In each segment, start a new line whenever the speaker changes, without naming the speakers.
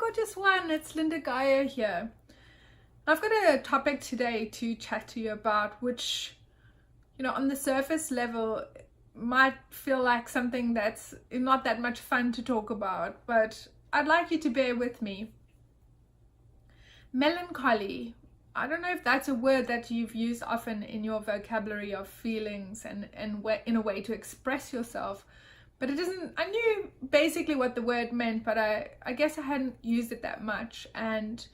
gorgeous one, it's Lynda Gaiao here. I've got a topic today to chat to you about, which, on the surface level might feel like something that's not that much fun to talk about, but I'd like you to bear with me. Melancholy. I don't know if that's a word that you've used often in your vocabulary of feelings and in a way to express yourself, but it isn't. I knew basically what the word meant, but I guess I hadn't used it that much. And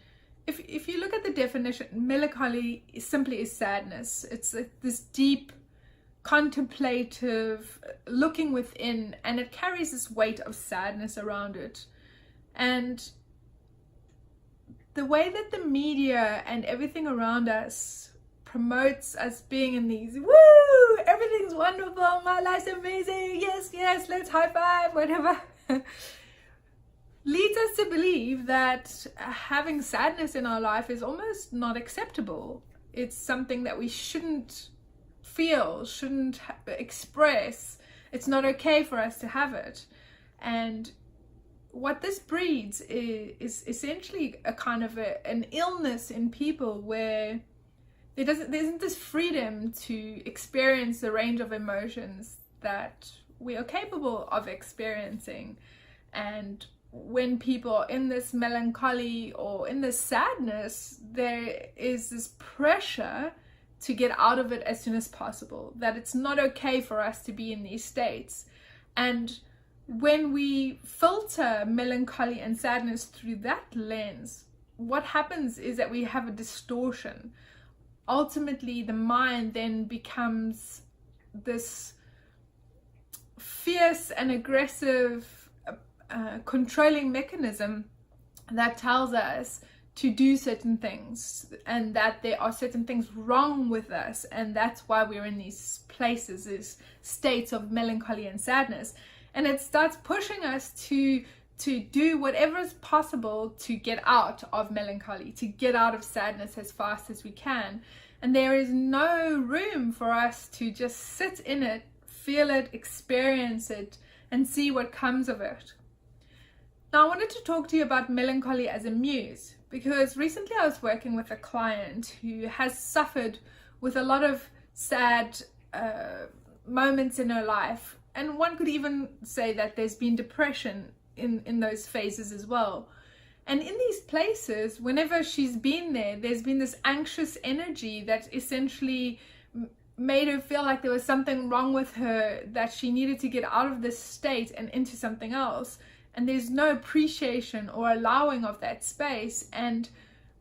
if you look at the definition, melancholy simply is sadness. It's this deep, contemplative looking within, and it carries this weight of sadness around it. And the way that the media and everything around us promotes us being in these, woo, everything's wonderful, my life's amazing, yes, let's high five, whatever, leads us to believe that having sadness in our life is almost not acceptable. It's something that we shouldn't feel, shouldn't express. It's not okay for us to have it. And what this breeds is essentially a kind of an illness in people where there isn't this freedom to experience the range of emotions that we are capable of experiencing. And when people are in this melancholy or in this sadness, there is this pressure to get out of it as soon as possible, that it's not okay for us to be in these states. And when we filter melancholy and sadness through that lens, what happens is that we have a distortion. Ultimately, the mind then becomes this fierce and aggressive controlling mechanism that tells us to do certain things, and that there are certain things wrong with us, and that's why we're in these places, these states of melancholy and sadness. And it starts pushing us to do whatever is possible to get out of melancholy, to get out of sadness as fast as we can. And there is no room for us to just sit in it, feel it, experience it, and see what comes of it. Now, I wanted to talk to you about melancholy as a muse, because recently I was working with a client who has suffered with a lot of sad moments in her life. And one could even say that there's been depression in those phases as well. And in these places, whenever she's been there, there's been this anxious energy that essentially made her feel like there was something wrong with her, that she needed to get out of this state and into something else. And there's no appreciation or allowing of that space. And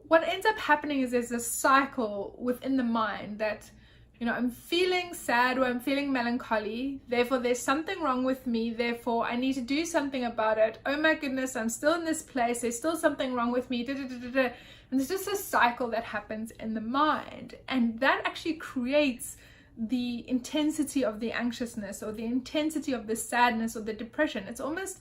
what ends up happening is there's a cycle within the mind that, I'm feeling sad or I'm feeling melancholy, therefore there's something wrong with me, therefore I need to do something about it. Oh my goodness, I'm still in this place, there's still something wrong with me, And there's just a cycle that happens in the mind, and that actually creates the intensity of the anxiousness or the intensity of the sadness or the depression. It's almost,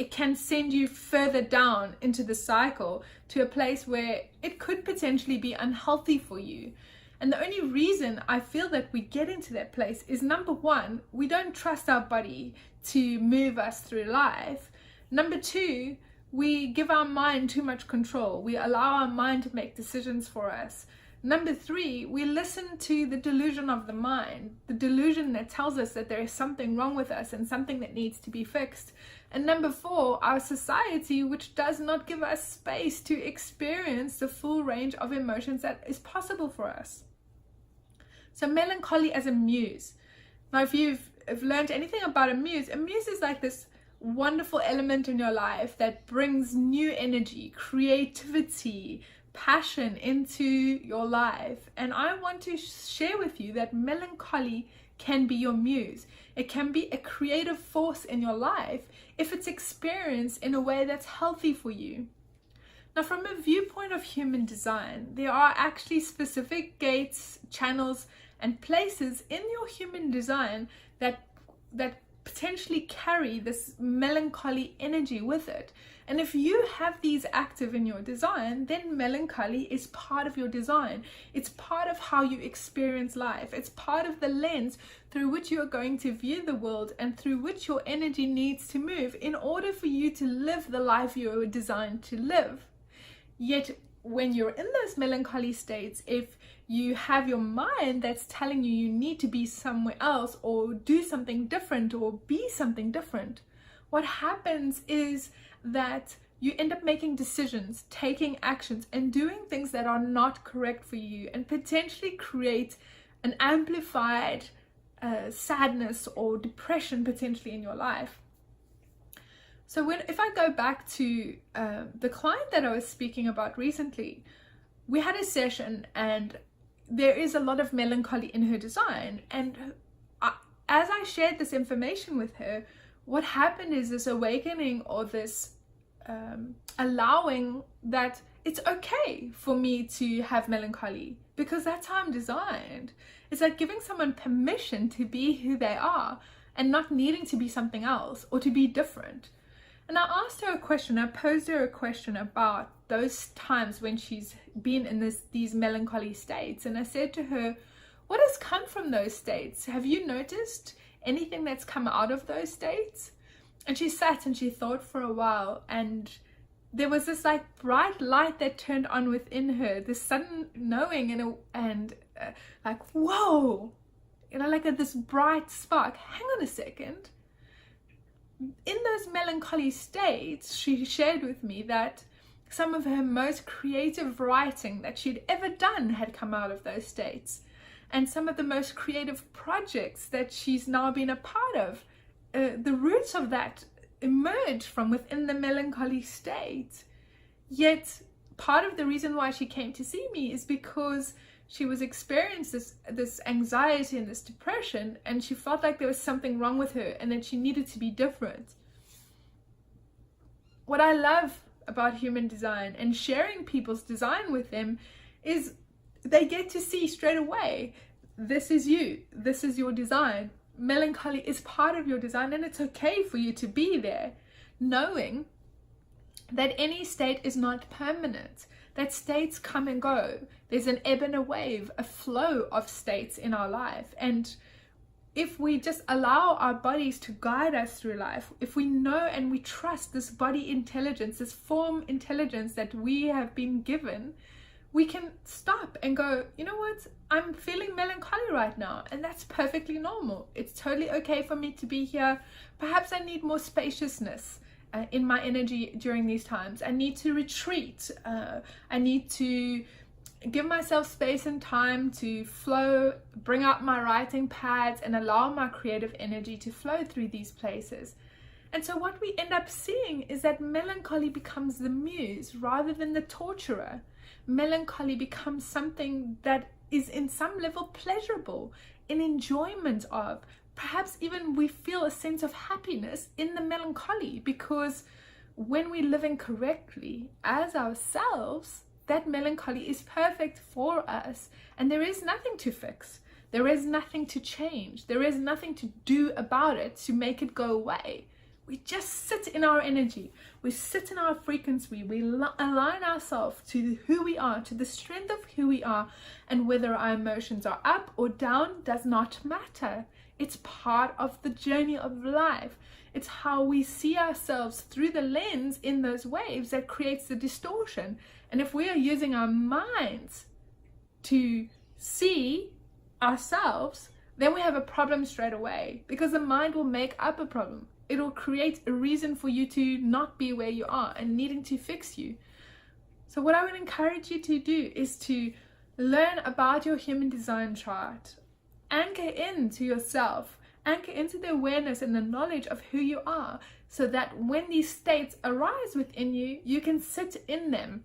it can send you further down into the cycle to a place where it could potentially be unhealthy for you. And the only reason I feel that we get into that place is, number one, we don't trust our body to move us through life. Number two, we give our mind too much control. We allow our mind to make decisions for us. Number three, we listen to the delusion of the mind, the delusion that tells us that there is something wrong with us and something that needs to be fixed. And number four, our society, which does not give us space to experience the full range of emotions that is possible for us. So melancholy as a muse. Now, if you've learned anything about a muse is like this wonderful element in your life that brings new energy, creativity, passion into your life. And I want to share with you that melancholy can be your muse. It can be a creative force in your life if it's experienced in a way that's healthy for you. Now, from a viewpoint of human design, there are actually specific gates, channels, and places in your human design that potentially carry this melancholy energy with it. And if you have these active in your design, then melancholy is part of your design. It's part of how you experience life. It's part of the lens through which you are going to view the world and through which your energy needs to move in order for you to live the life you were designed to live. Yet when you're in those melancholy states, if you have your mind that's telling you you need to be somewhere else or do something different or be something different, what happens is that you end up making decisions, taking actions, and doing things that are not correct for you, and potentially create an amplified sadness or depression potentially in your life. So if I go back to the client that I was speaking about recently, we had a session and there is a lot of melancholy in her design. And as I shared this information with her, what happened is this awakening or this allowing that it's okay for me to have melancholy because that's how I'm designed. It's like giving someone permission to be who they are and not needing to be something else or to be different. And I asked her a question, I posed her a question about those times when she's been in these melancholy states. And I said to her, what has come from those states? Have you noticed anything that's come out of those states? And she sat and she thought for a while, and there was this like bright light that turned on within her, this sudden knowing and like, whoa, you know, like this bright spark. Hang on a second. In those melancholy states, she shared with me that some of her most creative writing that she'd ever done had come out of those states. And some of the most creative projects that she's now been a part of, the roots of that emerged from within the melancholy state. Yet part of the reason why she came to see me is because she was experiencing this anxiety and this depression, and she felt like there was something wrong with her and that she needed to be different. What I love about human design and sharing people's design with them is they get to see straight away, this is you, this is your design. Melancholy is part of your design, and it's okay for you to be there, knowing that any state is not permanent, that states come and go. There's an ebb and a wave, a flow of states in our life. And if we just allow our bodies to guide us through life, if we know and we trust this body intelligence, this form intelligence that we have been given, we can stop and go, you know what, I'm feeling melancholy right now, and that's perfectly normal. It's totally okay for me to be here. Perhaps I need more spaciousness in my energy during these times. I need to retreat. I need to give myself space and time to flow, bring out my writing pads and allow my creative energy to flow through these places. And so what we end up seeing is that melancholy becomes the muse rather than the torturer. Melancholy becomes something that is in some level pleasurable, in enjoyment of. Perhaps even we feel a sense of happiness in the melancholy, because when we live incorrectly as ourselves, that melancholy is perfect for us, and there is nothing to fix. There is nothing to change. There is nothing to do about it to make it go away. We just sit in our energy. We sit in our frequency. We align ourselves to who we are, to the strength of who we are, and whether our emotions are up or down does not matter. It's part of the journey of life. It's how we see ourselves through the lens in those waves that creates the distortion. And if we are using our minds to see ourselves, then we have a problem straight away, because the mind will make up a problem. It'll create a reason for you to not be where you are and needing to fix you. So what I would encourage you to do is to learn about your human design chart. Anchor into yourself. Anchor into the awareness and the knowledge of who you are, so that when these states arise within you, you can sit in them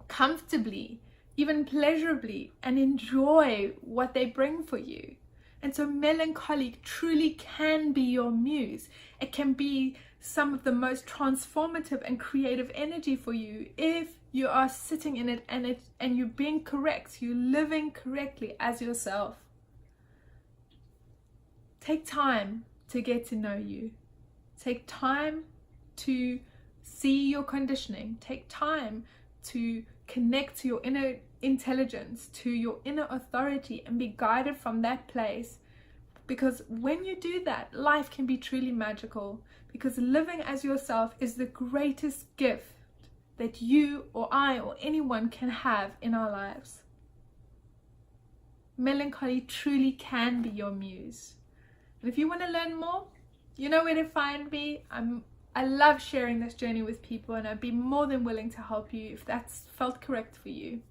comfortably, even pleasurably, and enjoy what they bring for you. And so melancholy truly can be your muse. It can be some of the most transformative and creative energy for you if you are sitting in it and you're being correct, you're living correctly as yourself. Take time to get to know you. Take time to see your conditioning. Take time to connect to your inner intelligence, to your inner authority, and be guided from that place. Because when you do that, life can be truly magical. Because living as yourself is the greatest gift that you or I or anyone can have in our lives. Melancholy truly can be your muse. And if you want to learn more, you know where to find me. I love sharing this journey with people, and I'd be more than willing to help you if that's felt correct for you.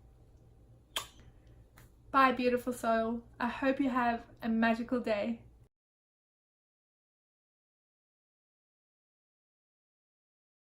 Bye, beautiful soul. I hope you have a magical day.